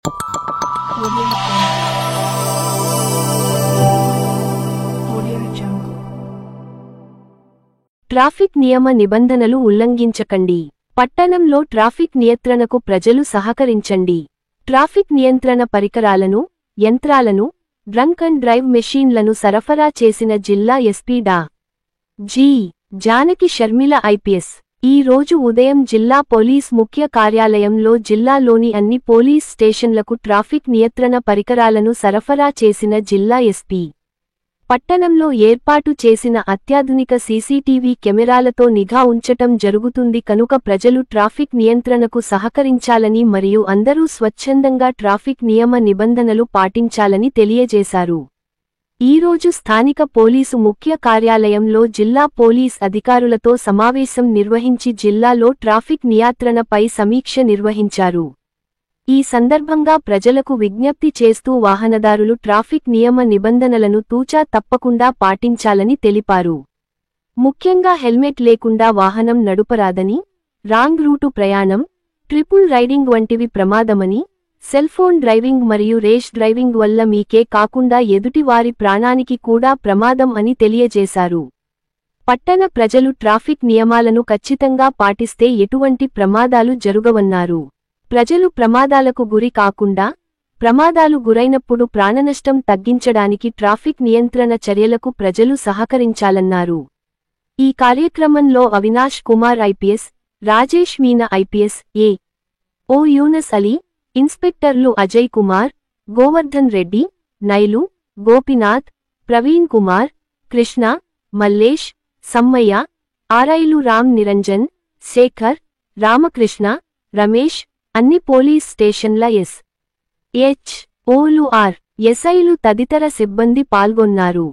Audio Jungle. Traffic నియమ నిబంధనలు ఉల్లంఘించకండి. పట్టణంలో ట్రాఫిక్ నియంత్రణకు ప్రజలు సహకరించండి. ట్రాఫిక్ నియంత్రణ పరికరాలను, యంత్రాలను, డ్రంక్ అండ్ డ్రైవ్ మెషీన్లను సరఫరా చేసిన జిల్లా ఎస్పీ డా. జి. జానకి షర్మిల ఐపీఎస్ ఈ రోజు ఉదయం జిల్లా పోలీస్ ముఖ్య కార్యాలయంలో జిల్లాలోని అన్ని పోలీస్ స్టేషన్లకు ట్రాఫిక్ నియంత్రణ పరికరాలను సరఫరా చేసిన జిల్లా ఎస్పీ. పట్టణంలో ఏర్పాటు చేసిన అత్యాధునిక సీసీటీవీ కెమెరాలతో నిఘా ఉంచటం జరుగుతుంది కనుక ప్రజలు ట్రాఫిక్ నియంత్రణకు సహకరించాలని మరియు అందరూ స్వచ్ఛందంగా ట్రాఫిక్ నియమ నిబంధనలు పాటించాలని తెలియజేశారు. ఈరోజు స్థానిక పోలీసు ముఖ్య కార్యాలయంలో జిల్లా పోలీస్ అధికారులతో సమావేశం నిర్వహించి జిల్లాలో ట్రాఫిక్ నియంత్రణపై సమీక్ష నిర్వహించారు. ఈ సందర్భంగా ప్రజలకు విజ్ఞప్తి చేస్తూ వాహనదారులు ట్రాఫిక్ నియమ నిబంధనలను తూచా తప్పకుండా పాటించాలని తెలిపారు. ముఖ్యంగా హెల్మెట్ లేకుండా వాహనం నడుపరాదని, రాంగ్ రూటు ప్రయాణం, ట్రిపుల్ రైడింగ్ వంటివి ప్రమాదమని, సెల్ఫోన్ డ్రైవింగ్ మరియు రేష్ డ్రైవింగ్ వల్ల మీకే కాకుండా ఎదుటివారి ప్రాణానికి కూడా ప్రమాదం అని తెలియజేశారు. పట్టణ ప్రజలు ట్రాఫిక్ నియమాలను ఖచ్చితంగా పాటిస్తే ఎటువంటి ప్రమాదాలు జరుగవన్నారు. ప్రజలు ప్రమాదాలకు గురి కాకుండా, ప్రమాదాలు గురైనప్పుడు ప్రాణనష్టం తగ్గించడానికి ట్రాఫిక్ నియంత్రణ చర్యలకు ప్రజలు సహకరించాలన్నారు. ఈ కార్యక్రమంలో అవినాష్ కుమార్ ఐపీఎస్, రాజేష్ మీనా ఐపీఎస్, ఏ. ఓ యూనస్ అలీ, ఇన్స్పెక్టర్లు అజయ్ కుమార్, గోవర్ధన్ రెడ్డి, నైలు, గోపినాథ్, ప్రవీణ్ కుమార్, కృష్ణ, మల్లేష్, సమ్మయ్య, ఆర్ఐలు రామ్ నిరంజన్, శేఖర్, రామకృష్ణ, రమేష్, అన్ని పోలీస్ స్టేషన్ల ఎస్. హెచ్. ఓలు ఆర్. ఎస్ఐలు తదితర సిబ్బంది పాల్గొన్నారు.